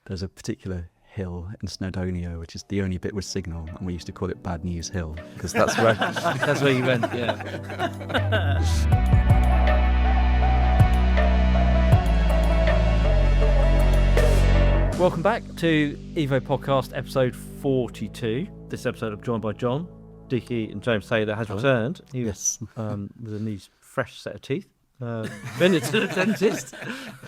There's a particular hill in Snowdonia, which is the only bit with signal, and we used to call it Bad News Hill, because that's where That's where you went, yeah. Welcome back to Evo Podcast, episode 42. This episode I'm joined by John, Dickie and James Taylor has returned. He was, with a new fresh set of teeth. Been it to the dentist.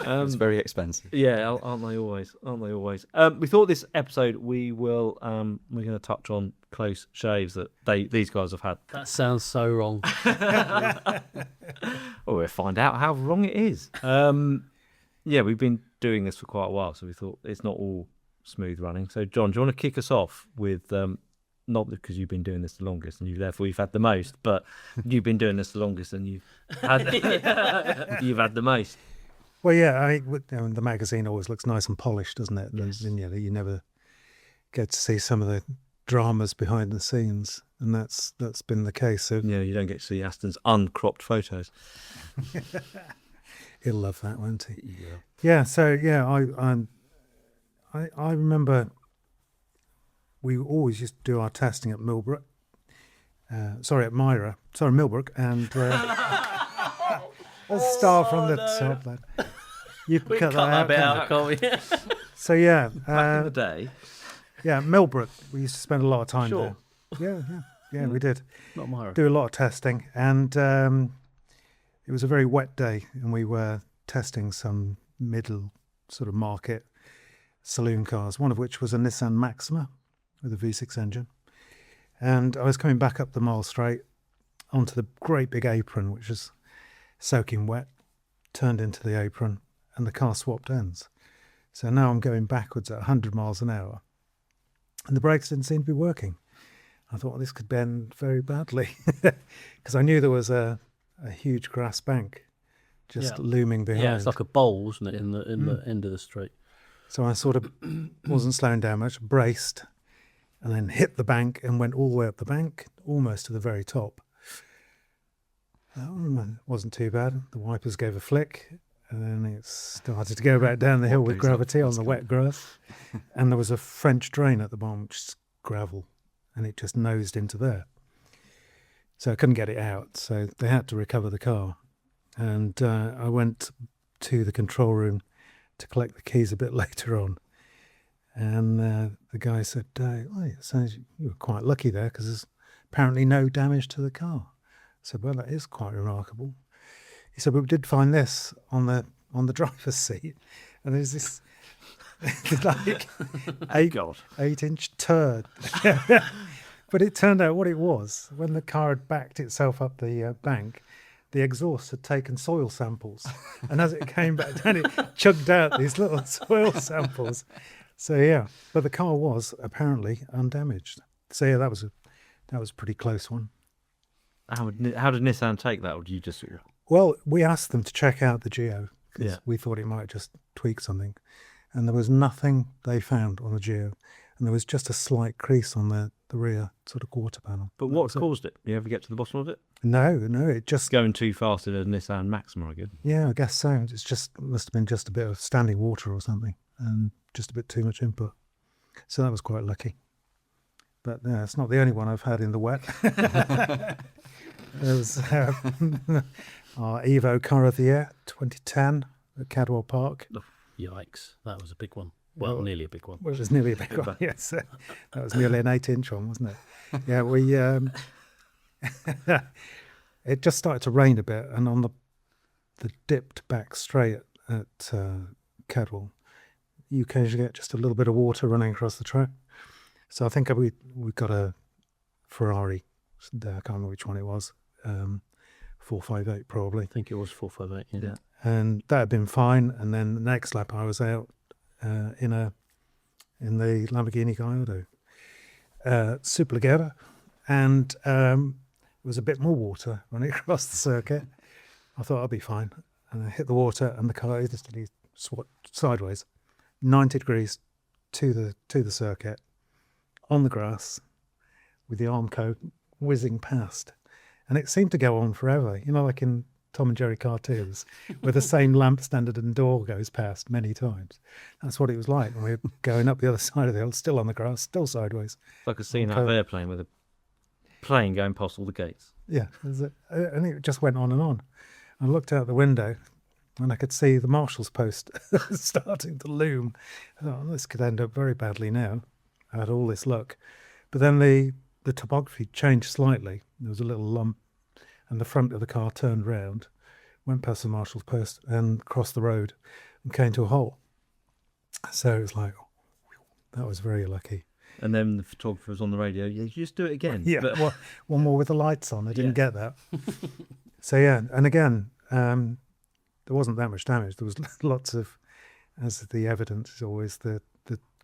It's very expensive. Yeah, aren't they always? We thought this episode we're going to touch on close shaves that these guys have had. That sounds so wrong. Well, we'll find out how wrong it is. Yeah, we've been doing this for quite a while, so we thought it's not all smooth running. So, John, do you want to kick us off with, not because you've been doing this the longest and therefore you've had the most, but you've been doing this the longest and you've had the most. Well, yeah, the magazine always looks nice and polished, doesn't it? Yes. And, you never get to see some of the dramas behind the scenes, and that's been the case. So yeah, you don't get to see Aston's uncropped photos. He'll love that, won't he? Yeah. So yeah, I remember we always used to do our testing at Millbrook. Millbrook, and let's start from the top. Lad. You can cut that bit out, can't we? So yeah, back in the day. Yeah, Millbrook. We used to spend a lot of time Sure. there. Yeah, we did. Not Myra. Do a lot of testing, and it was a very wet day, and we were testing some middle sort of market saloon cars, one of which was a Nissan Maxima with a V6 engine. And I was coming back up the Mile Straight onto the great big apron, which was soaking wet, turned into the apron, and the car swapped ends. So now I'm going backwards at 100 miles an hour, and the brakes didn't seem to be working. I thought, well, this could bend very badly, because I knew there was a huge grass bank just looming behind. Yeah, it's like a bowl, isn't it, in the end of the street. So I sort of wasn't slowing down much, braced, and then hit the bank and went all the way up the bank, almost to the very top. It wasn't too bad. The wipers gave a flick, and then it started to go back down the hill with gravity on the wet grass. And there was a French drain at the bottom, which is gravel, and it just nosed into there. So I couldn't get it out, so they had to recover the car. And I went to the control room to collect the keys a bit later on. And the guy said, it sounds you were quite lucky there, because there's apparently no damage to the car. I said, well, that is quite remarkable. He said, but we did find this on the driver's seat. And there's this like 8-inch turd. But it turned out what it was, when the car had backed itself up the bank, the exhaust had taken soil samples. And as it came back down, it chugged out these little soil samples. So yeah, but the car was apparently undamaged. So yeah, that was a pretty close one. How did Nissan take that, or did you just... Well, we asked them to check out the Geo, because Yeah. we thought it might just tweak something. And there was nothing they found on the Geo. And there was just a slight crease on the rear sort of quarter panel. But what caused it? Do you ever get to the bottom of it? No, it just... Going too fast in a Nissan Maxima, I guess. Yeah, I guess so. Must have been just a bit of standing water or something, and just a bit too much input. So that was quite lucky. But yeah, it's not the only one I've had in the wet. There was our Evo Car of the Year 2010 at Cadwell Park. Oh, yikes, that was a big one. Well, nearly a big one. Well, it was nearly a big one, yes. That was nearly an 8-inch one, wasn't it? Yeah, we... it just started to rain a bit, and on the dipped back straight at Cadwell, you occasionally get just a little bit of water running across the track. So I think we got a Ferrari, I can't remember which one it was, 458 probably. I think it was 458, yeah. And that had been fine, and then the next lap I was out in the Lamborghini Gallardo Superleggera, and there was a bit more water running across the circuit. I thought I'd be fine, and I hit the water, and the car instantly swapped sideways, 90 degrees to the circuit, on the grass, with the Armco whizzing past, and it seemed to go on forever. You know, like in Tom and Jerry cartoons, where the same lamp standard and door goes past many times. That's what it was like when we were going up the other side of the hill, still on the grass, still sideways. It's like a scene out of Airplane with a plane going past all the gates. Yeah, and it just went on and on. I looked out the window and I could see the marshal's post starting to loom. I thought, this could end up very badly now. I had all this luck. But then the topography changed slightly. There was a little lump, and the front of the car turned round, went past the marshal's post and crossed the road and came to a halt. So it was like, that was very lucky. And then the photographer was on the radio. Yeah, you just do it again. Yeah, But, well, one more with the lights on. I didn't get that. So yeah, and again, there wasn't that much damage. There was lots of, as the evidence is always, the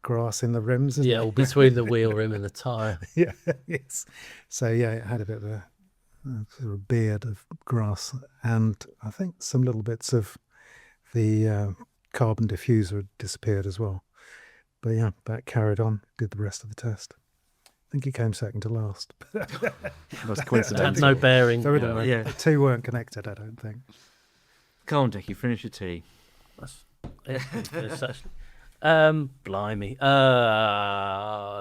grass in the rims. Yeah, or between the wheel rim and the tyre. Yeah, yes. So yeah, it had a bit of a sort of beard of grass, and I think some little bits of the carbon diffuser had disappeared as well. But yeah, that carried on, did the rest of the test. I think he came second to last. That's Had coincidental. no bearing. Yeah. The two weren't connected, I don't think. Come on, Dickie, finish your tea. It's actually, blimey.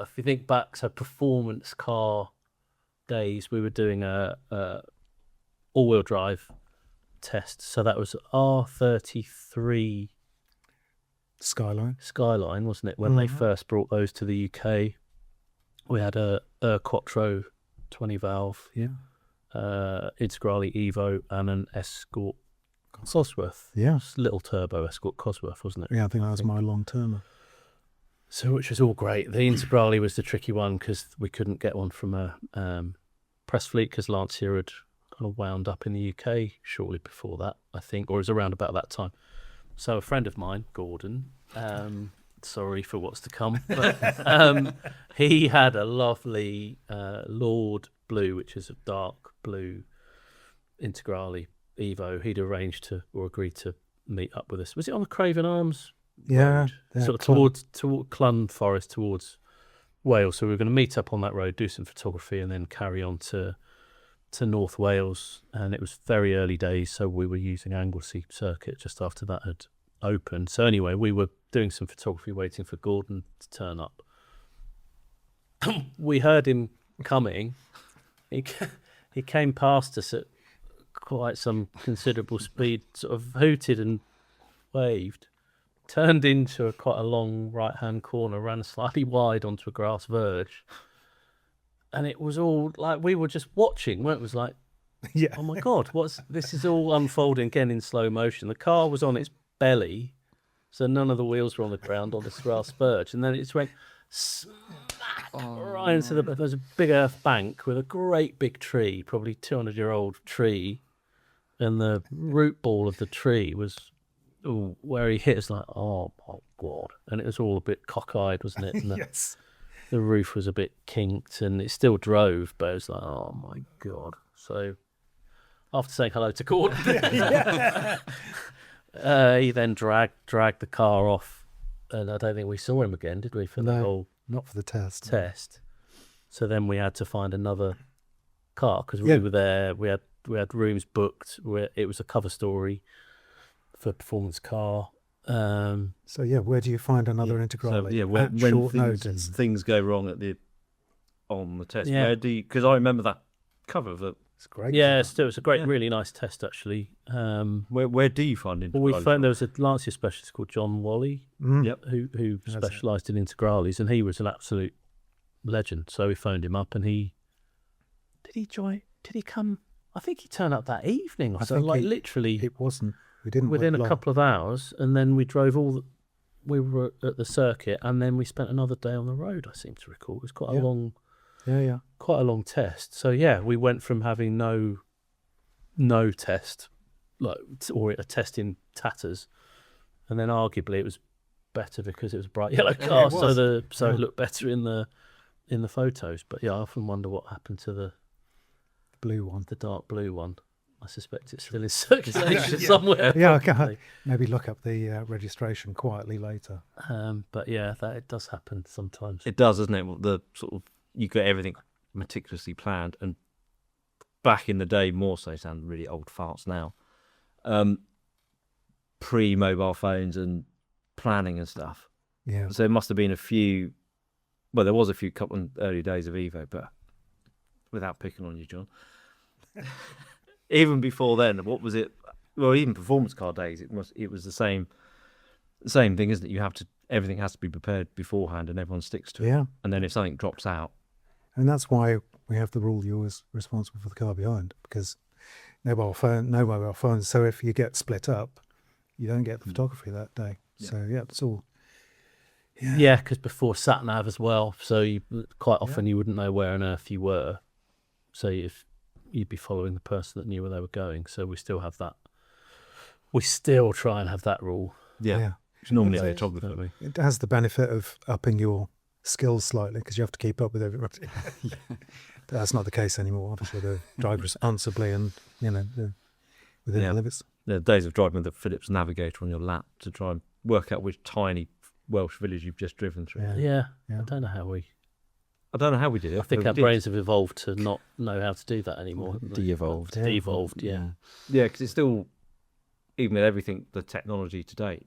If you think back to performance car days, we were doing a all-wheel drive test. So that was R33 Skyline, wasn't it? When they first brought those to the UK, we had a Quattro 20 valve, Integrale Evo, and an Escort Cosworth. Yeah. Little turbo Escort Cosworth, wasn't it? Yeah, I think that was my long-termer. So, which was all great. The Integrale was the tricky one because we couldn't get one from a press fleet because Lancia had kind of wound up in the UK shortly before that, I think, or it was around about that time. So a friend of mine, Gordon, sorry for what's to come, but he had a lovely Lord Blue, which is a dark blue Integrale Evo. He'd arranged to or agreed to meet up with us. Was it on the Craven Arms? Yeah, Road? Sort of toward Clun Forest, towards Wales. So we were going to meet up on that road, do some photography, and then carry on to North Wales. And it was very early days, so we were using Anglesey Circuit just after that had opened. So anyway, we were doing some photography, waiting for Gordon to turn up. We heard him coming. He came past us at quite some considerable speed, sort of hooted and waved, turned into quite a long right-hand corner, ran slightly wide onto a grass verge. And it was all like we were just watching, weren't we? It was like, yeah. oh my God, this is all unfolding again in slow motion. The car was on its belly, so none of the wheels were on the ground on this grass verge. And then it just went smack right into there's a big earth bank with a great big tree, probably 200-year-old tree. And the root ball of the tree was where he hit us like, oh my God. And it was all a bit cockeyed, wasn't it? And Yes. the roof was a bit kinked and it still drove, but it was like, oh my God. So after saying hello to Gordon, he then dragged the car off, and I don't think we saw him again, did we, for the whole not for the test. So then we had to find another car because we were there. We had rooms booked. It was a cover story for performance car. So yeah, where do you find another Integrale? So, yeah, at when short notice? things go wrong on the test, Yeah. where do you? Because I remember that cover of the. It's great. Yeah, still, it's a great, really nice test actually. Where do you find Well, we Integrales? found there was a Lancia specialist called John Wally, Yep. who specialised in Integrales, and he was an absolute legend. So we phoned him up, and did he come? I think he turned up that evening or I so, think like he- literally It wasn't. We didn't within wait a long. couple of hours, and then we drove we were at the circuit, and then we spent another day on the road. I seem to recall it was quite a long. Yeah. Quite a long test. So yeah, we went from having no test, or a test in tatters, and then arguably it was better because it was a bright yellow car, it was. so it looked better in the photos. But yeah, I often wonder what happened to the Blue one. the dark blue one. I suspect it's still in circulation somewhere. Yeah, probably. maybe look up the registration quietly later. But yeah, it does happen sometimes. It does, doesn't it? Well, the sort of you got everything meticulously planned, and back in the day, more so, sound really old farts now. pre-mobile phones and planning and stuff. Yeah. So there must have been a few. Well, there was a few couple of early days of Evo, but without picking on you, John. Even before then, what was it? Well, even performance car days, it was the same thing, isn't it? Everything has to be prepared beforehand, and everyone sticks to it. Yeah. And then if something drops out, And that's why we have the rule you're always responsible for the car behind, because no mobile phone. So if you get split up, you don't get the photography that day. Yeah. So yeah, it's all. Yeah. Yeah, because before sat nav as well, so quite often you wouldn't know where on earth you were. So if you'd be following the person that knew where they were going. So we still have that. We still try and have that rule. Yeah. it's normally a Don't photographer. we? It has the benefit of upping your skills slightly because you have to keep up with everybody. But that's not the case anymore. Obviously, the driver responsibly and within Yeah. the limits. The days of driving with the Philips Navigator on your lap to try and work out which tiny Welsh village you've just driven through. Yeah. Yeah. I don't know how we. I don't know how we did it. I think but our we did. brains have evolved to not know how to do that anymore. haven't they? De-evolved. De-evolved, yeah. Yeah, because it's still, even with everything, the technology today,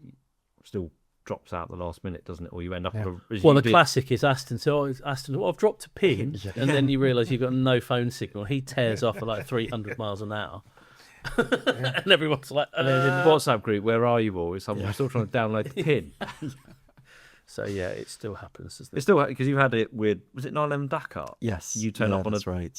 still drops out the last minute, doesn't it? Or you end up Yeah. with a, Well, the classic is Aston. So Aston, I've dropped a pin, Yeah. and then you realise you've got no phone signal. He tears off at like 300 miles an hour, and everyone's like, And then in the WhatsApp group, where are you all? I'm still trying to download the pin. So yeah, it still happens. Doesn't it? It's still, because you had it with, was it 911 Dakar? Yes. You turn yeah, up on a that's right.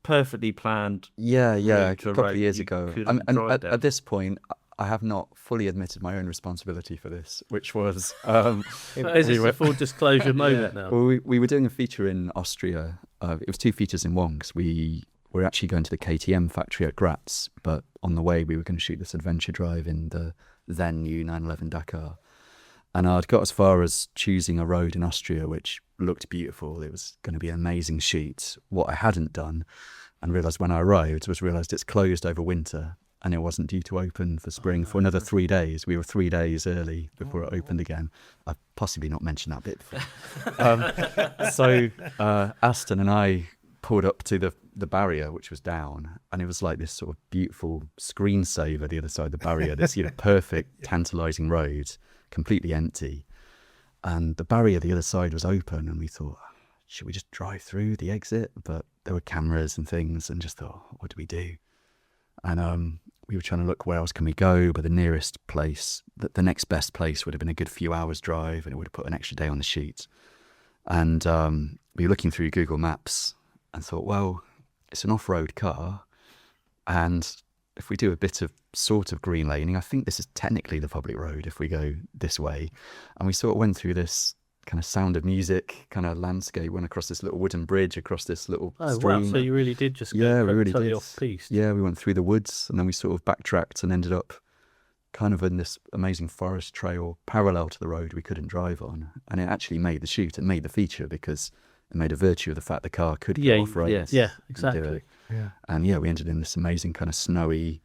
perfectly planned. Yeah, a to a couple road of years you ago. couldn't And drive down. at this point, I have not fully admitted my own responsibility for this, which was Is this a full disclosure moment now? well, we were doing a feature in Austria. It was two features in one because we were actually going to the KTM factory at Graz, but on the way we were going to shoot this adventure drive in the then new 911 Dakar. And I'd got as far as choosing a road in Austria, which looked beautiful. It was going to be an amazing shoot. What I hadn't done and realised when I arrived was realised it's closed over winter and it wasn't due to open for spring for another 3 days. We were 3 days early before it opened again. I've possibly not mentioned that bit before. So Aston and I pulled up to the barrier, which was down, and it was like this sort of beautiful screensaver the other side of the barrier, this perfect, tantalising road, completely empty. And the barrier the other side was open, and we thought, should we just drive through the exit? But there were cameras and things, and just thought, what do we do? And we were trying to look, where else can we go? But the nearest place, the next best place would have been a good few hours drive, and it would have put an extra day on the sheet. And we were looking through Google Maps and thought, well, it's an off-road car, and if we do a bit of sort of green laning, I think this is technically the public road if we go this way. And we sort of went through this kind of Sound of Music kind of landscape, went across this little wooden bridge, across this little stream. Wow! So you really did just Yeah, we really totally did. off piste. Yeah, we went through the woods, and then we sort of backtracked and ended up kind of in this amazing forest trail parallel to the road we couldn't drive on. And it actually made the shoot. It made the feature because it made a virtue of the fact the car could go off-road. yes. Yeah, and do exactly. it. Yeah. And yeah, we ended in this amazing kind of snowy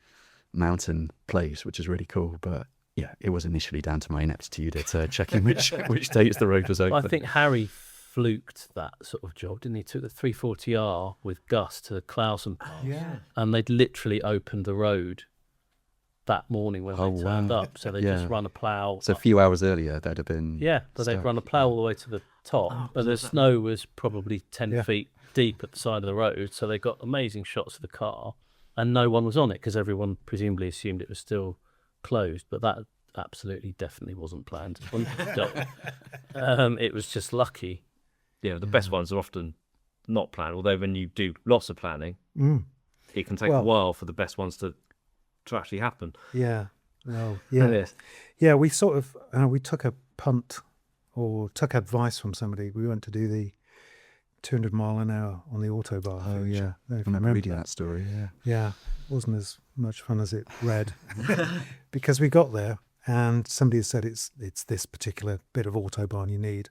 mountain place, which is really cool. But yeah, it was initially down to my ineptitude at checking which dates the road was open. I think Harry fluked that sort of job, didn't he? Took the 340R with Gus to Clausen Park, Yeah. and they'd literally opened the road that morning when Oh, they turned wow. up. So they Yeah. just run a plough. So a few hours earlier, there'd have been... Yeah, but they'd stuck. run a plough all the way to the top, but the snow was probably 10 Yeah. feet deep at the side of the road, so they got amazing shots of the car, and no one was on it because everyone presumably assumed it was still closed, but that absolutely definitely wasn't planned. It was just lucky. Yeah, the best ones are often not planned, although when you do lots of planning, Mm. it can take a Well- while for the best ones to actually happen. Yeah. Well, And yeah. yes. Yeah, we sort of we took a punt or took advice from somebody. We went to do the 200 mile an hour on the autobahn. Oh, feature. yeah. I don't know I if you remember reading that story, yeah. Yeah, wasn't as much fun as it read because we got there and somebody had said it's this particular bit of autobahn you need,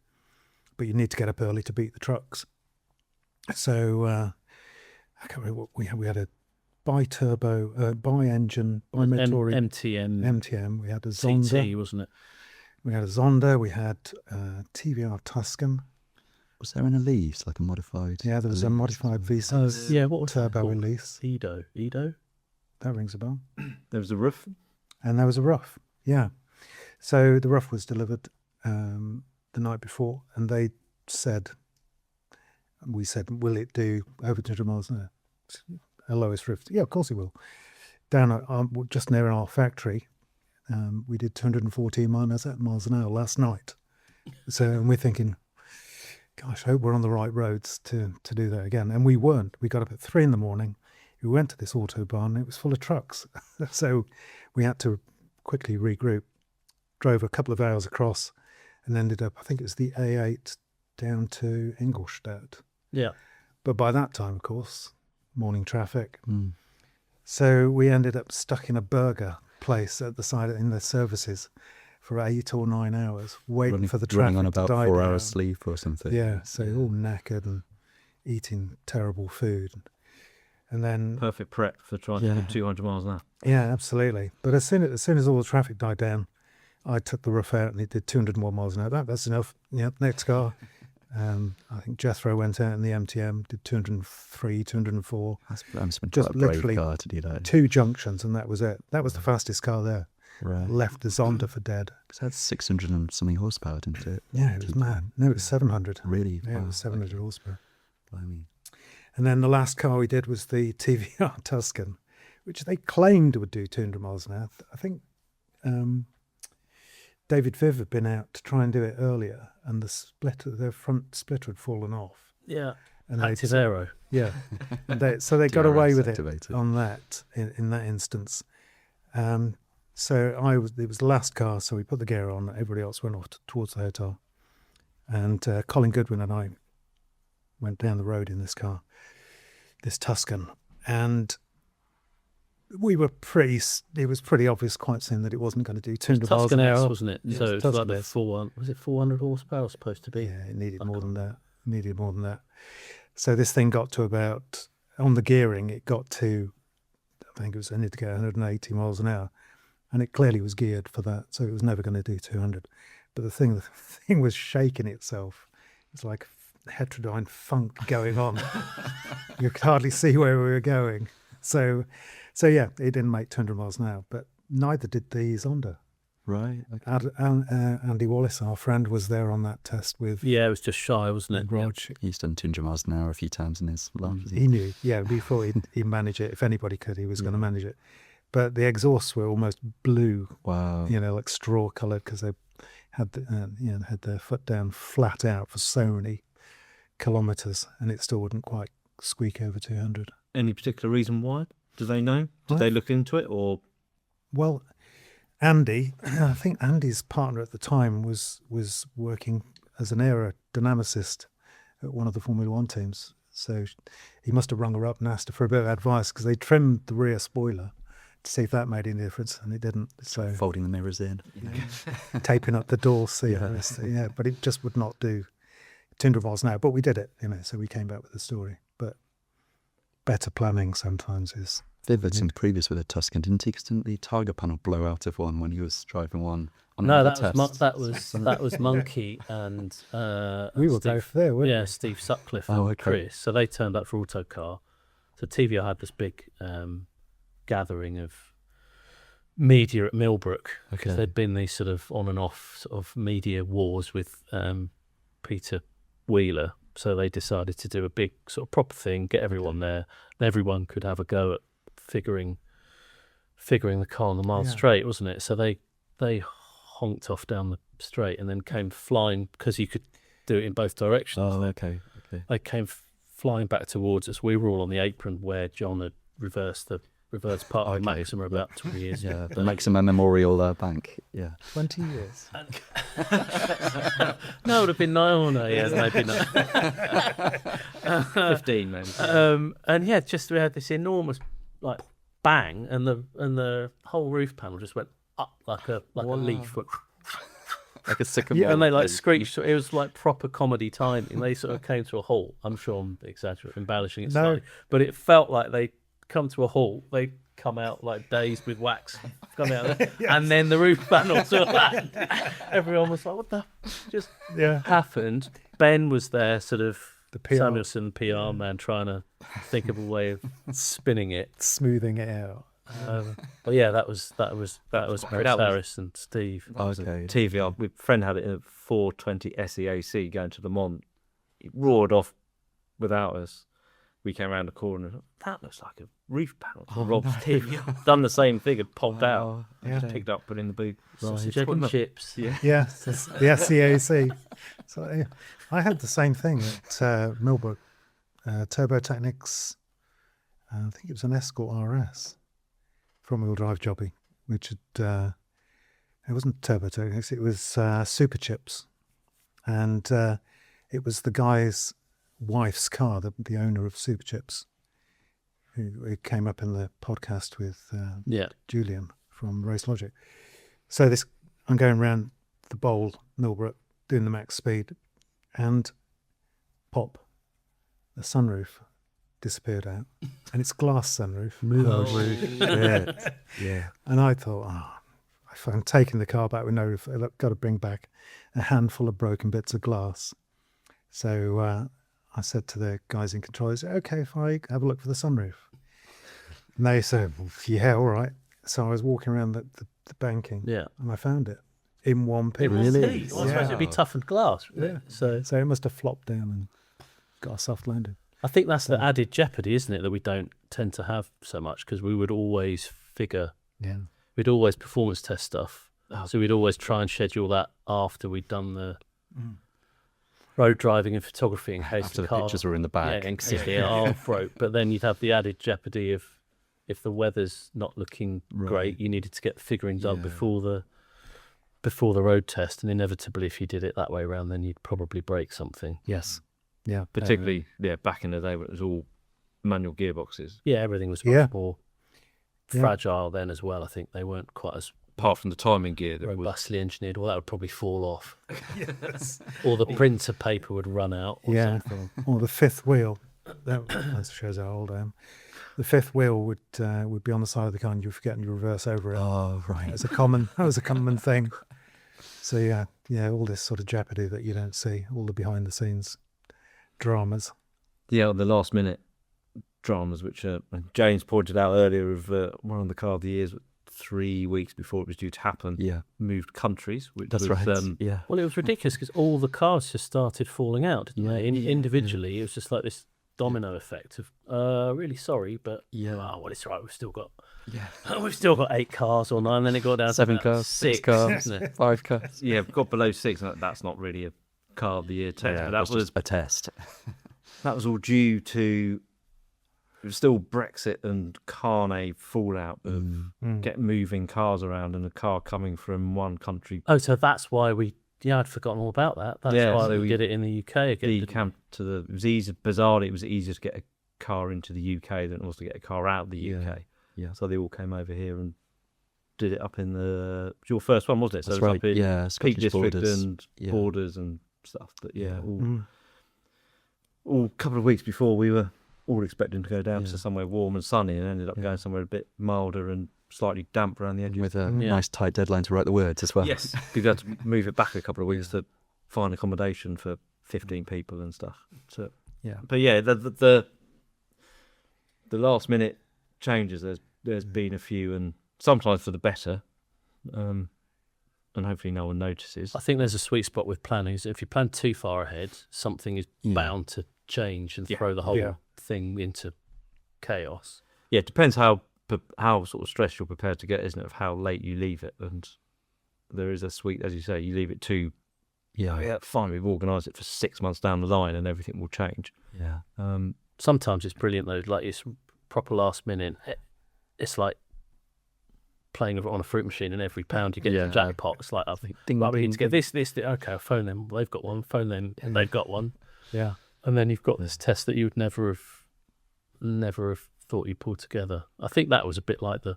but you need to get up early to beat the trucks. So I can't remember what we had a bi-turbo, bi-engine, bi-motoring MTM MTM. We had a Zonda. TT, wasn't it? We had a Zonda. We had TVR Tuscan. Was there an Elise, like a modified... Yeah, there was a Elise? modified V6 Yeah, what was that turbo called? release. Edo. That rings a bell. There was a roof. and there was a rough. Yeah, so the rough was delivered the night before, and we said, will it do over 200 miles an hour? A lowest rift. Yeah, of course it will. Down just near our factory, we did 214 miles an hour last night. So, and we're thinking, gosh, I hope we're on the right roads to do that again. And we weren't. We got up at 3 a.m. We went to this autobahn, and it was full of trucks. So we had to quickly regroup, drove a couple of hours across, and ended up, I think it was the A8 down to Ingolstadt. Yeah. But by that time, of course, morning traffic. So we ended up stuck in a burger place at the side in the services for 8 or 9 hours, waiting for the traffic running on about to die 4 down. hours sleep or something. Yeah, so all knackered and eating terrible food. And then Perfect prep for trying to do 200 miles an hour. yeah, absolutely. But as soon as all the traffic died down, I took the rough out and it did 201 miles an hour. That's enough. Yeah, next car. I think Jethro went out in the MTM, did 203, 204. That must have been Just quite a brave literally car to do that. 2 junctions, and that was it. That was the fastest car there. Right. Left the Zonda for dead. Because it had 600 and something horsepower, didn't it? Yeah, it was mad. No, it was 700. Really? Yeah, it Wow, was 700 horsepower. blimey. And then the last car we did was the TVR Tuscan, which they claimed would do 200 miles an hour. I think David Viv had been out to try and do it earlier, and their front splitter had fallen off. Yeah. And Active aero. Yeah. And so they got away with it activated. on that, in that instance. So it was the last car, so we put the gear on. Everybody else went off towards the hotel. And Colin Goodwin and I went down the road in this car, this Tuscan. And it was pretty obvious quite soon that it wasn't going to do 200 miles Tuscan an Air, hour. wasn't it? Yeah, So it's it's like Tuscan. was it 400 horsepower supposed to be? Yeah, it needed more than that. So this thing got to about, on the gearing, it got to, I think it needed to go 180 miles an hour. And it clearly was geared for that, so it was never going to do 200. But the thing was shaking itself. It's like heterodyne funk going on. You could hardly see where we were going. So yeah, it didn't make 200 miles an hour, but neither did the Zonda. Right. Okay. Andy Wallace, our friend, was there on that test with Yeah, it was just shy, wasn't it? Rog. He's done 200 miles an hour a few times in his life. He knew, yeah, before he'd manage it. If anybody could, he was going to manage it. But the exhausts were almost blue, Wow. like straw coloured, because they had had their foot down flat out for so many kilometres, and it still wouldn't quite squeak over 200. Any particular reason why? Do they know? Did What? they look into it, or Well, Andy, I think Andy's partner at the time was working as an aerodynamicist at one of the Formula One teams. So he must have rung her up and asked her for a bit of advice, because they trimmed the rear spoiler to see if that made any difference, and it didn't. So Folding the mirrors in. taping up the door seat, yeah, but it just would not do 200 miles an hour. But we did it, so we came back with the story. But better planning sometimes is. Viv had some previous with a Tuscan, didn't he? Because didn't the Tiger panel blow out of one when he was driving one on No, another that test? was that was Monkey and We were both there, weren't yeah, we? Steve Sutcliffe Oh, and okay. Chris. So they turned up for Autocar. So TVR had this big gathering of media at Millbrook, because Okay. there'd been these sort of on and off sort of media wars with Peter Wheeler. So they decided to do a big sort of proper thing, get everyone there, and everyone could have a go at figuring the car on the mile Yeah. straight, wasn't it? So they honked off down the straight and then came flying, because you could do it in both directions. Oh, okay. They came flying back towards us. We were all on the apron where John had reversed part of the Okay. Maxima about 20 years Yeah, ago. the Maxima Memorial Bank. Yeah. 20 years. No, it would have been 9 or no, yeah, maybe not. 15 maybe? And yeah, just we had this enormous like bang, and the whole roof panel just went up like a leaf. Like a sycamore. And they like leaf. screeched. It was like proper comedy timing. They sort of came to a halt. I'm sure I'm embellishing it slightly, but it felt like they come to a halt. They come out like dazed with wax, come out, and then the roof panels were like, everyone was like, "What the just happened?" Ben was there, sort of The PR. Samuelson PR man, trying to think of a way of spinning it. Smoothing it out. Well, yeah, that was Chris Harris and Steve. Okay. TVR. My friend had it in a 420 SEAC going to Le Mans. It roared off without us. We came around the corner and that looks like a roof panel. Rob's TVR done the same thing, had popped out, Yeah. picked up, put in the boot. Sausage, egg and chips. Yeah. Yeah, it's the SCAC. So yeah, I had the same thing at Millbrook. Turbo Technics, I think it was an Escort RS, front-wheel drive jobbie, which had, it wasn't Turbo Technics, it was Super Chips. And it was the guy's wife's car, the owner of Super Chips, who came up in the podcast with Julian from Race Logic. So I'm going around the bowl, Millbrook, doing the max speed, and pop, the sunroof disappeared out, and it's glass sunroof. Yeah. And I thought, if I'm taking the car back with no roof, I've got to bring back a handful of broken bits of glass. So I said to the guys in control, is it okay if I have a look for the sunroof? And they said, yeah, all right. So I was walking around the banking, and I found it in one piece. Really? Well, I suppose it'd be toughened glass. Yeah. So it must have flopped down and got a soft landing. I think that's the added jeopardy, isn't it, that we don't tend to have so much, because we would always we'd always performance test stuff. So we'd always try and schedule that after we'd done the road driving and photography in case After the car, pictures were in the bag. Yeah, in case the car broke. But then you'd have the added jeopardy of if the weather's not looking great, you needed to get the figuring done before the road test, and inevitably, if you did it that way around, then you'd probably break something. Yes. Yeah. Particularly, back in the day when it was all manual gearboxes. Yeah, everything was much more fragile then as well. I think they weren't quite as Apart from the timing gear that was robustly engineered. Well, that would probably fall off. Or the printer paper would run out. Or something. Or the fifth wheel. That shows how old I am. The fifth wheel would be on the side of the car, and you forget and you reverse over it. Oh, right. That was a common thing. So yeah, all this sort of jeopardy that you don't see, all the behind the scenes dramas. Yeah, the last minute dramas, which James pointed out earlier, of one of the car of the years 3 weeks before it was due to happen. Yeah. Moved countries, which That's was right. Yeah. Well, it was ridiculous because all the cars just started falling out, didn't they? Individually, it was just like this domino effect of really sorry, but well, it's all right. We've still got 8 cars or 9. Then it got down 7 to cars, 6 cars, isn't it? 5 cars. Yeah, got below 6. And that's not really a car of the year test. Yeah, but that was just a test. That was all due to it was still Brexit and carne fallout of get moving cars around and a car coming from one country. Oh, so that's why I'd forgotten all about that. That's why so we did it in the UK again. It was easier. Bizarrely, it was easier to get a car into the UK than it was to get a car out of the UK. Yeah. So they all came over here and did it up in it was your first one, wasn't it? So That's it was right. up in Peak Scottish District borders. and borders and stuff. But all a couple of weeks before we were all expecting to go down to somewhere warm and sunny, and ended up going somewhere a bit milder and slightly damp around the edges. With a nice tight deadline to write the words as well. Yes, we've had to move it back a couple of weeks to find accommodation for 15 people and stuff. So but the last minute changes. There's been a few, and sometimes for the better, and hopefully no one notices. I think there's a sweet spot with planning. Is if you plan too far ahead, something is bound to change and throw the whole thing into chaos. Yeah, it depends how sort of stressed you're prepared to get, isn't it, of how late you leave it. And there is a sweet, as you say, you leave it too. Yeah, fine, we've organised it for 6 months down the line and everything will change. Yeah. Sometimes it's brilliant though, like it's proper last minute. It's like playing on a fruit machine, and every pound you get the jackpot. It's like, I think, we need to get this. Okay, I'll phone them. They've got one. Phone them. And they've got one. Yeah. And then you've got this test that you would never have thought you'd pull together. I think that was a bit like the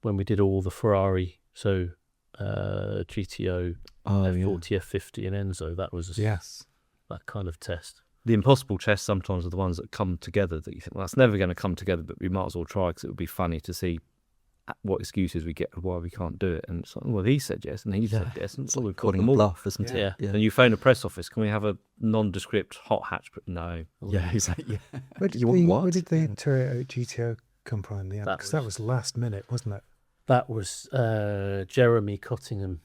when we did all the Ferrari, so GTO, F40, F50 and Enzo. That was that kind of test. The impossible tests sometimes are the ones that come together that you think, well, that's never going to come together, but we might as well try because it would be funny to see what excuses we get of why we can't do it. And it's like, well, he said yes, and he said yes, and so we've got Calling them a all. bluff, isn't it? Yeah. And you phone a press office, can we have a nondescript hot hatch? No. Yeah, exactly. Yeah. What did the Toyota GTO come prime in the end? That Because that was last minute, wasn't it? That was Jeremy Cottingham.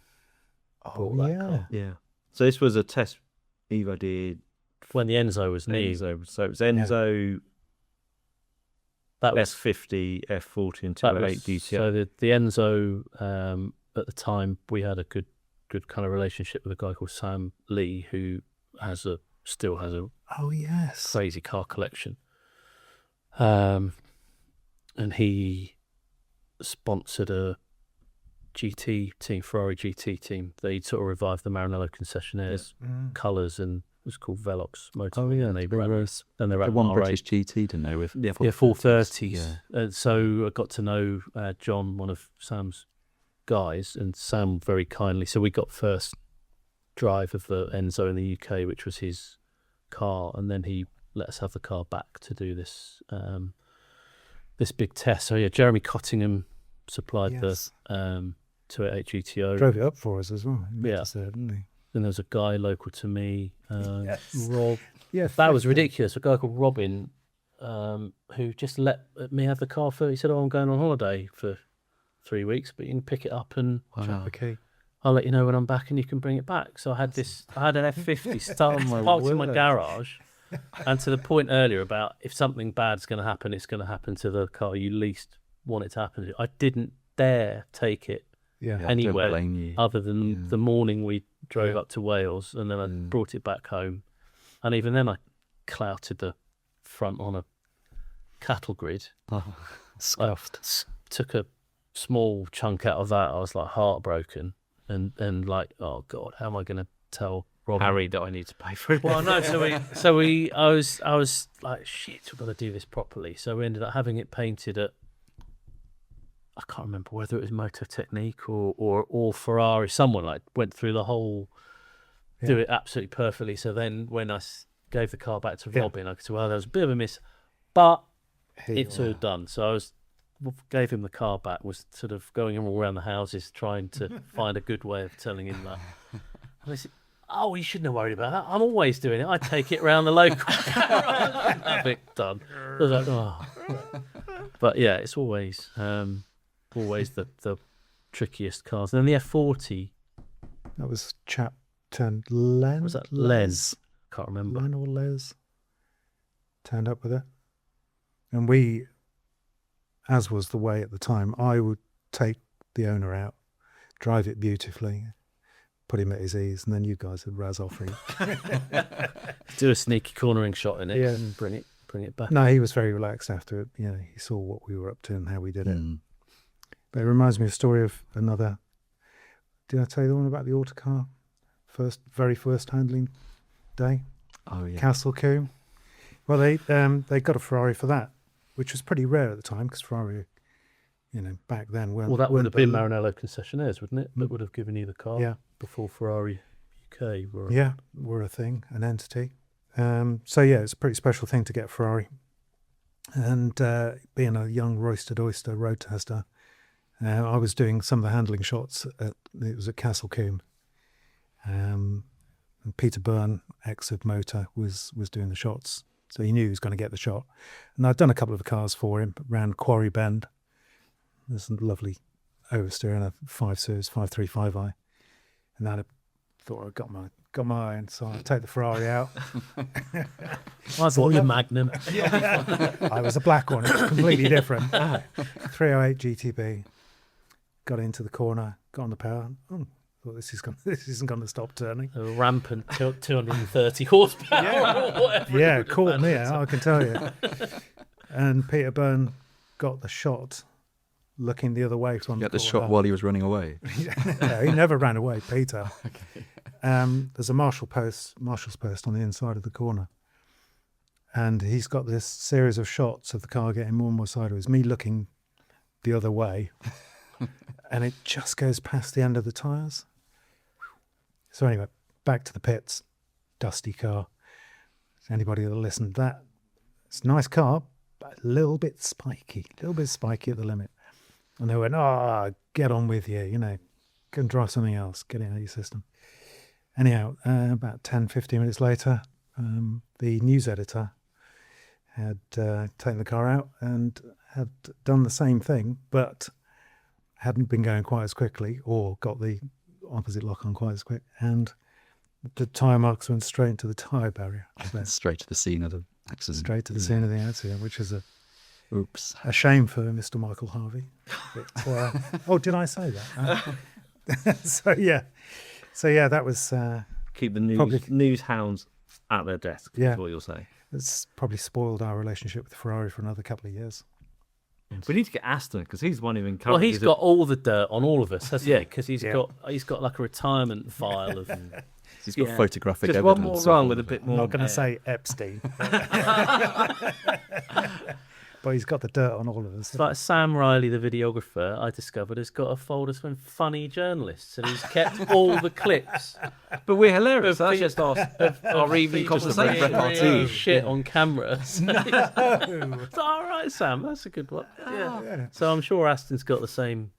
bought that car. Yeah. So this was a test Evo did When the Enzo was new. Enzo. So it was Enzo That was S50, F40 and that was 208 DTI. So the Enzo, at the time, we had a good kind of relationship with a guy called Sam Lee, who still has a Oh yes. crazy car collection. And he sponsored a GT team, Ferrari GT team. They sort of revived the Maranello concessionaires colours, and it was called Velox Motor. Oh yeah, and they they were then they were the at one R8. British GT, didn't they? With Yeah, 430s. Yeah. And so I got to know John, one of Sam's guys, and Sam very kindly. So we got first drive of the Enzo in the UK, which was his car, and then he let us have the car back to do this this big test. So yeah, Jeremy Cottingham supplied Yes. the 288 GTO. Drove it up for us as well. He met Yeah. us there, didn't he? Then there was a guy local to me, Yes. Rob. Yeah, That was ridiculous. A guy called Robin, who just let me have the car for. He said, "Oh, I'm going on holiday for 3 weeks, but you can pick it up and Wow. Okay. I'll let you know when I'm back, and you can bring it back." So I had an F50 parked in my garage, and to the point earlier about if something bad's going to happen, it's going to happen to the car you least want it to happen to. I didn't dare take it Yeah. Yeah, anywhere don't blame you. other than Yeah. the morning we drove Yeah. up to Wales, and then I brought it back home, and even then I clouted the front on a Cattlegrid. Scuffed. Took a small chunk out of that. I was like heartbroken, and like, oh God, how am I going to tell Rob? Harry that I need to pay for it. Well, no. I was like, shit, we've got to do this properly. So we ended up having it painted at, I can't remember whether it was Moto Technique or Ferrari. Someone like went through the whole, do it absolutely perfectly. So then when I gave the car back to Robin, I said, well, there was a bit of a miss, but it's all done. So gave him the car back, was sort of going all around the houses trying to find a good way of telling him that. And I said, "Oh, you shouldn't have worried about that. I'm always doing it. I take it around the local. Have it done." I was like, oh. But yeah, it's always the trickiest cars. And then the F40, That was chap turned Len. was that Les? Can't remember. Len or Les turned up with it, and we, as was the way at the time, I would take the owner out, drive it beautifully, put him at his ease, and then you guys would razz off him. Do a sneaky cornering shot in it, Yeah. and bring it back. No, he was very relaxed after it. You know, he saw what we were up to and how we did it. Mm. But it reminds me of a story of another. Did I tell you the one about the autocar? Very first handling day, Oh yeah. Castle Combe. Well, they got a Ferrari for that, which was pretty rare at the time because Ferrari, back then weren't. Well, that would weren't have been the- Maranello concessionaires, wouldn't it? That would have given you the car Yeah. before Ferrari UK were. Yeah, were a thing, an entity. So yeah, it's a pretty special thing to get a Ferrari. And being a young roasted oyster road tester, I was doing some of the handling shots. It was at Castle Combe. And Peter Byrne, ex of Motor, was doing the shots. So he knew he was going to get the shot. And I'd done a couple of cars for him around Quarry Bend. There's a lovely oversteer and a 5 Series 535i. And then I thought I got my eye, and so I take the Ferrari out. I bought the Magnum. I was a black one, it was completely different. 308 GTB. Got into the corner, got on the power. Oh, thought this isn't going to stop turning. A rampant 230 horsepower. Or whatever Yeah, it would have caught me been. out, I can tell you. And Peter Byrne got the shot, looking the other way from Get the the corner. shot while he was running away. No, he never ran away, Peter. There's a marshal's post on the inside of the corner. And he's got this series of shots of the car getting more and more sideways, me looking the other way. And it just goes past the end of the tyres. So anyway, back to the pits. Dusty car. Anybody that'll listen, it's a nice car, but a little bit spiky. A little bit spiky at the limit. And they went, get on with you, go and drive something else. Get it out of your system. Anyhow, about 10, 15 minutes later, the news editor had taken the car out and had done the same thing, but hadn't been going quite as quickly, or got the opposite lock on quite as quick, and the tyre marks went straight into the tyre barrier. Straight to the scene of the accident. Straight to the scene of the accident, which is Oops. a shame for Mr. Michael Harvey. But, oh, did I say that? So yeah, that was Keep the news hounds at their desks, Yeah. is what you'll say. it's probably spoiled our relationship with Ferrari for another couple of years. We need to get Aston, because he's the one who Well, encourages he's got all the dirt on all of us, hasn't he? Because he's Yeah. got like a retirement file of. He's got Yeah. photographic just evidence. one more of run all with a of bit it. more. I'm not going to say Epstein, but he's got the dirt on all of us. It's like Sam Riley, the videographer, I discovered, has got a folder from funny journalists, and he's kept all the clips. But we're hilarious. Of That's fe- just our evening Features conversation. of repartee. really shit on camera. So it's all right, Sam. That's a good one. Yeah. Yeah. So I'm sure Aston's got the same.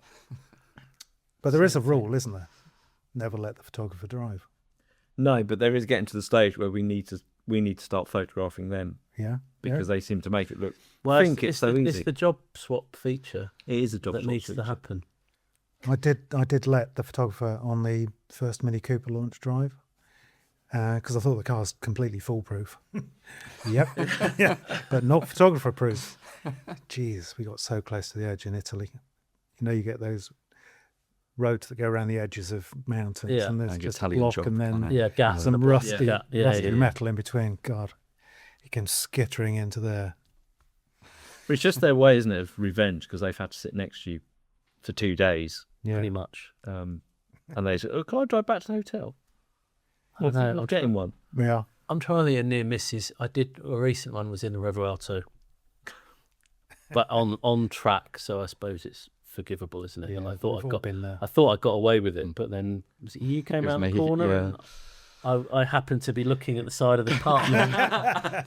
But there is a rule, isn't there? Never let the photographer drive. No, but there is getting to the stage where we need to start photographing them, Yeah. because they seem to make it look. Well, I think it's so easy. It's the job swap feature It is a job that swap needs to feature. happen. I did let the photographer on the first Mini Cooper launch drive because I thought the car's completely foolproof. Yep, yeah, but not photographer proof. Jeez, we got so close to the edge in Italy. You know, you get those roads that go around the edges of mountains, Yeah. and there's And just Italian block, job and on then it. Yeah, gas. some and rusty, yeah. metal in between. God, it came skittering into there. But it's just their way, isn't it, of revenge, because they've had to sit next to you for 2 days, Yeah, Pretty much. and they say, "Oh, can I drive back to the hotel?" I don't know, I'm getting one. yeah. I'm trying to think of near misses. I did a recent one was in the Revuelto, but on track. So I suppose it's forgivable, isn't it? Yeah, And I thought we've all been there. I thought I got away with it, but then you came It was around the me, corner, yeah. and I happened to be looking at the side of the apartment.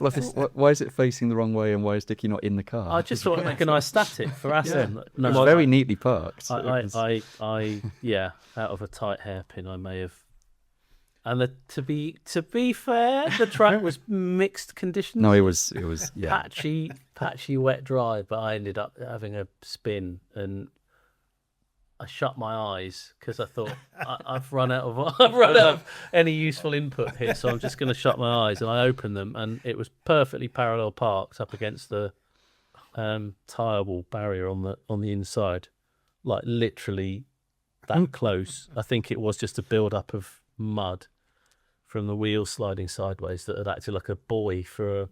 Well, if it's, why is it facing the wrong way, and why is Dickie not in the car? I just thought it'd make a nice static for Aston. It's No, very neatly parked. yeah, out of a tight hairpin, I may have. And to be fair, the track was mixed conditions. No, it was yeah. patchy wet dry, but I ended up having a spin, and I shut my eyes because I thought I've run out of any useful input here, so I'm just going to shut my eyes. And I opened them, and it was perfectly parallel parked up against the tyre wall barrier on the inside, like literally that close. I think it was just a build up of mud from the wheels sliding sideways that had acted like a buoy for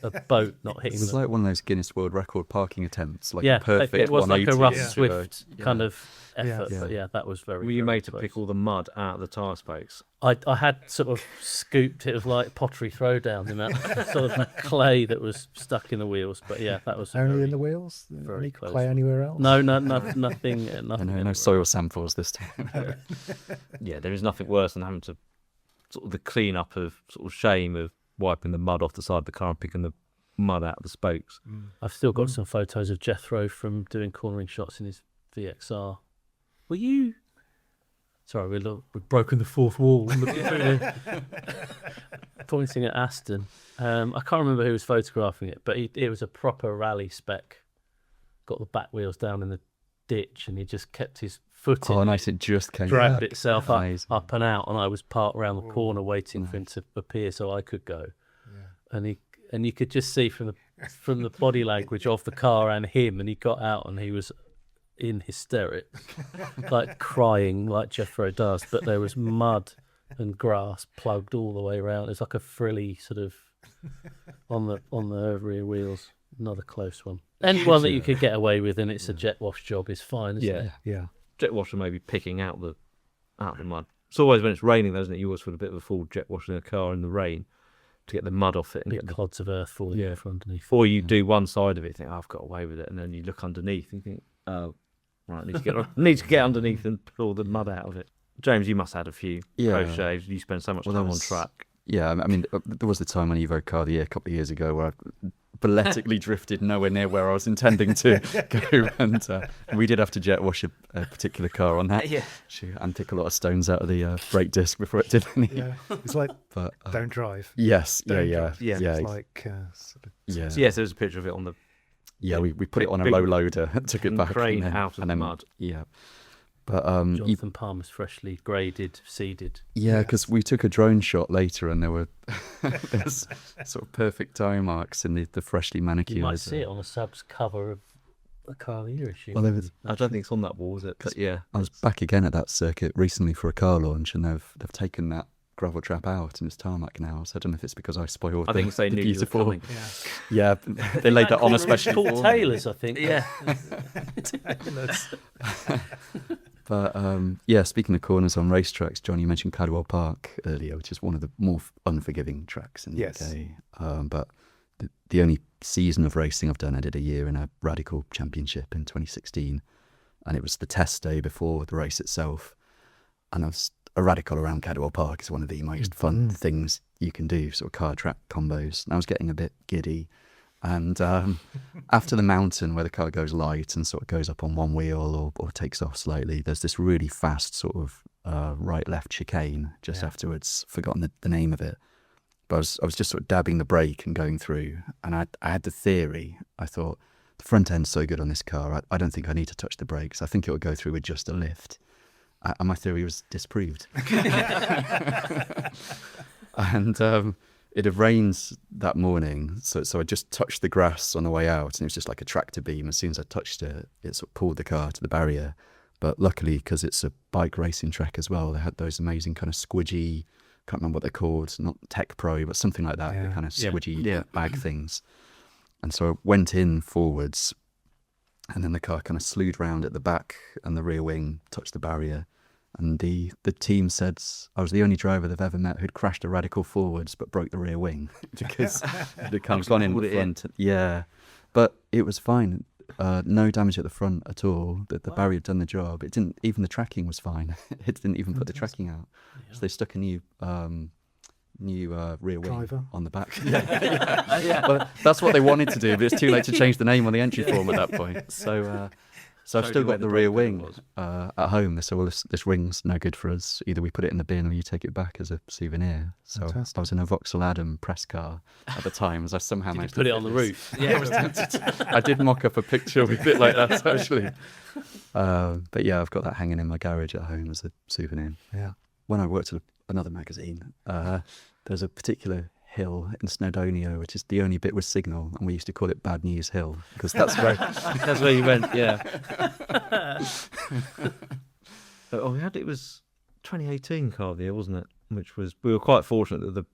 a boat not hitting It was them. like one of those Guinness World Record parking attempts, like Yeah, a perfect it was like a 180 rough, to swift yeah. kind of effort. Yeah. But yeah, that was very. Were you very made to close. pick all the mud out of the tyre spokes? I had sort of scooped it of like pottery throwdown, the amount sort of clay that was stuck in the wheels. But yeah, that was Only very, in the wheels. very Any close. clay anywhere else? No, nothing. And Nothing. no anywhere. soil samples this time. Yeah, there is nothing worse than having to sort of the clean up of sort of shame of wiping the mud off the side of the car and picking the mud out of the spokes. I've still got some photos of Jethro from doing cornering shots in his VXR. Were you? Sorry, we've broken the fourth wall. Pointing at Aston. I can't remember who was photographing it, but it was a proper Rally-spec. Got the back wheels down in the ditch, and he just kept his foot in. Oh, nice! It just came. Dragged back. itself Amazing. up and out, and I was parked around the corner waiting for him to appear so I could go. And you could just see from the body language of the car and him, and he got out and he was in hysterics, like crying like Jethro does. But there was mud and grass plugged all the way around. It's like a frilly sort of on the rear wheels. Another close one. And one that you could get away with, and it's a jet wash job is fine, isn't it? Yeah. Jet washer maybe picking out the mud. It's always when it's raining, though, isn't it? You always put a bit of a full jet wash in a car in the rain to get the mud off it and Big get the. clods of earth falling Yeah. from underneath. Before you do one side of it, you think, I've got away with it, and then you look underneath and think, oh, right, I need to get underneath and pull all the mud out of it. James, you must have had a few post shaves. You spend so much time on track. Yeah, I mean, there was the time on Evo Car of the Year a couple of years ago where I balletically drifted nowhere near where I was intending to go, and we did have to jet wash a particular car on that. Yeah. And pick a lot of stones out of the brake disc before it did any. Yeah. It's like But don't drive. yes, Don't yeah. drive. Yeah. yeah, It's like sort of, yeah. So yes, there's a picture of it on the Yeah, we put it on a low loader, took it back, crane out of the mud. Yeah, but Jonathan Palmer's freshly graded, seeded. yeah, because we took a drone shot later, and there's sort of perfect tire marks in the freshly manicured. You might see it on the subs cover of a car of the year issue. Well, I don't think it's on that wall, is it? But yeah, I was back again at that circuit recently for a car launch, and they've taken that gravel trap out and it's tarmac now. So I don't know if it's because I spoiled. I think they the knew you were beautiful. coming. Yeah, they laid that on especially called for me. Taylors, I think. Yeah. But yeah, speaking of corners on racetracks, John, you mentioned Cadwell Park earlier, which is one of the more unforgiving tracks in the UK. But the only season of racing I've done, I did a year in a Radical Championship in 2016, and it was the test day before the race itself. And a Radical around Cadwell Park is one of the most fun things you can do, sort of car track combos. And I was getting a bit giddy. And after the mountain where the car goes light and sort of goes up on one wheel or takes off slightly, there's this really fast sort of right-left chicane just afterwards. Forgotten the name of it. But I was just sort of dabbing the brake and going through. And I had the theory. I thought, the front end's so good on this car, I don't think I need to touch the brakes. I think it will go through with just a lift. And my theory was disproved. And it had rained that morning, so I just touched the grass on the way out, and it was just like a tractor beam. As soon as I touched it, it sort of pulled the car to the barrier. But luckily, because it's a bike racing track as well, they had those amazing kind of squidgy, can't remember what they're called, not Tech Pro, but something like that, the kind of squidgy bag things. And so I went in forwards, and then the car kind of slewed round at the back, and the rear wing touched the barrier. And the team said I was the only driver they've ever met who'd crashed a Radical forwards but broke the rear wing because the car's gone in the front. Yeah, but it was fine. No damage at the front at all. The barrier had done the job. It didn't. Even the tracking was fine. It didn't even put the tracking out. So they stuck a new rear wing Driver. on the back. Yeah. Well, that's what they wanted to do, but it's too late to change the name on the entry form at that point. So I've still got the rear wing at home. So well, this wing's no good for us. Either we put it in the bin or you take it back as a souvenir. So Fantastic. I was in a Vauxhall Adam press car at the time, as I somehow managed to Put it fit on the this. roof. Yeah, I was tempted to. I did mock up a picture with it like that, actually. But yeah, I've got that hanging in my garage at home as a souvenir. Yeah. When I worked at another magazine, there's a particular hill in Snowdonia, which is the only bit with signal, and we used to call it Bad News Hill because that's where you went. Yeah. It was 2018 car of the year, wasn't it? Which was, we were quite fortunate that the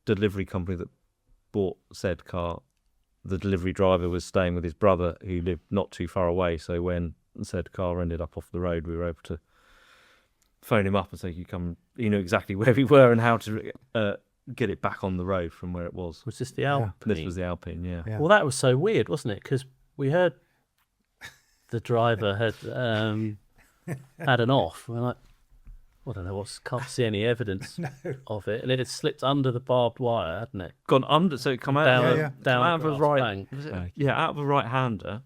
delivery company that bought said car, the delivery driver was staying with his brother who lived not too far away. So when said car ended up off the road, we were able to phone him up and say, "You come." He knew exactly where we were and how to get it back on the road from where it was. Was this the Alpine? This was the Alpine, yeah. Well, that was so weird, wasn't it? Because we heard the driver had had an off. We're like, I don't know, can't see any evidence of it, and it had slipped under the barbed wire, hadn't it? Gone under, so it come out down out of a right, bank. out of a right-hander.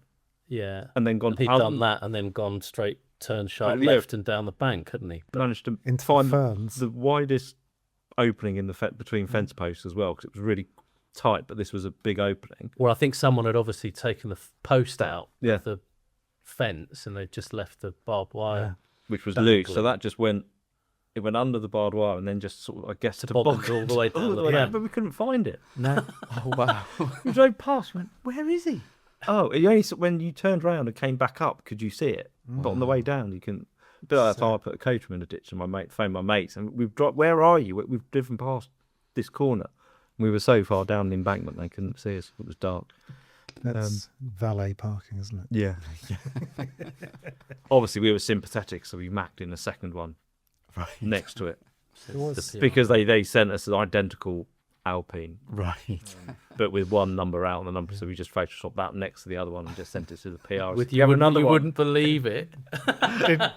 Yeah, and then gone. He'd done that, and then gone straight, turned sharp left, and down the bank, hadn't he? Managed to Into find the widest opening in the between fence posts as well, because it was really tight, but this was a big opening. Well, I think someone had obviously taken the post out of the fence, and they just left the barbed wire, which was loose. So that just went. It went under the barbed wire and then just sort of, I guess, tobogganed all the way down. But we couldn't find it. No. Oh wow! We drove past. Went, where is he? Oh, you only when you turned round and came back up could you see it, but on the way down you couldn't. A bit like that time I put a coachman in a ditch and phoned my mates and we've dropped. Where are you? We've driven past this corner. We were so far down the embankment they couldn't see us. It was dark. That's valet parking, isn't it? Yeah. Obviously, we were sympathetic, so we macked in a second one next to it. Because they sent us an identical Alpine, but with one number out on the number, so we just photoshopped that next to the other one and just sent it to the PR. You wouldn't believe it.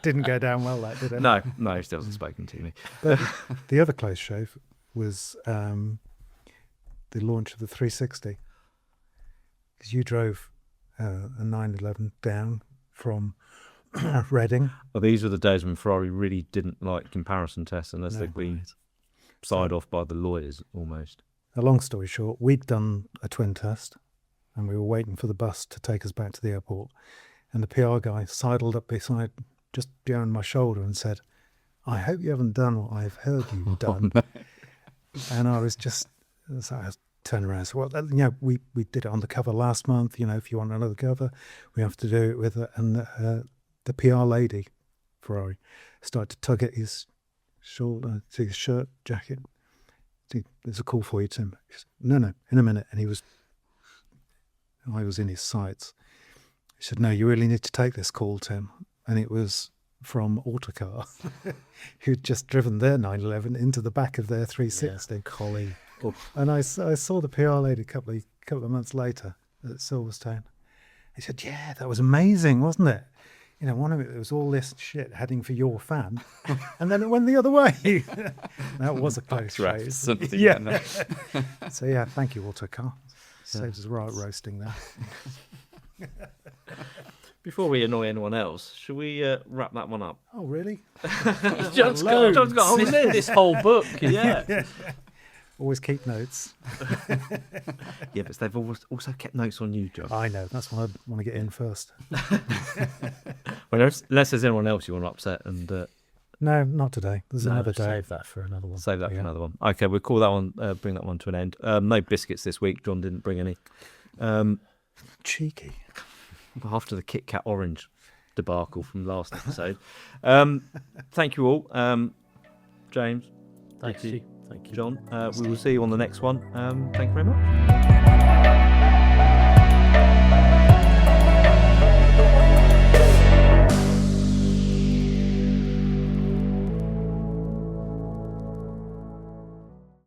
Didn't go down well, that did it? No, he still hasn't spoken to me. But the other close shave was the launch of the 360, because you drove a 911 down from Reading. Well, these were the days when Ferrari really didn't like comparison tests unless they'd been signed off by the lawyers almost. A long story short, we'd done a twin test and we were waiting for the bus to take us back to the airport. And the PR guy sidled up beside, just behind my shoulder, and said, "I hope you haven't done what I've heard you've done." And I was just, so I turned around and said, "Well, you know, we did it on the cover last month. You know, if you want another cover, we have to do it with it." And the PR lady, Ferrari, started to tug at his shoulder, to his shirt, jacket. "There's a call for you, Tim." He said, No, in a minute. And I was in his sights. He said, "No, you really need to take this call, Tim." And it was from Autocar, who'd just driven their 911 into the back of their 360. Yeah, collie. And I saw the PR lady a couple of months later at Silverstone. He said, "Yeah, that was amazing, wasn't it? You know, one of it was all this shit heading for your fan, and then it went the other way." That was a close race. Yeah. So yeah, thank you, Autocar. Saves us right roasting there. Before we annoy anyone else, should we wrap that one up? Oh, really? John's got a whole list. This whole book. Yeah. Always keep notes. Yeah, but they've also kept notes on you, John. I know. That's why I want to get in first. Well, unless there's anyone else you want to upset, and No, not today. There's another day. Save that for another one. save that for another one. Okay, we'll call that one. Bring that one to an end. No biscuits this week. John didn't bring any. Cheeky. After the Kit Kat orange debacle from last episode. Thank you all. James. Thank you. Thank you. John. We will see you on the next one. Thank you very much.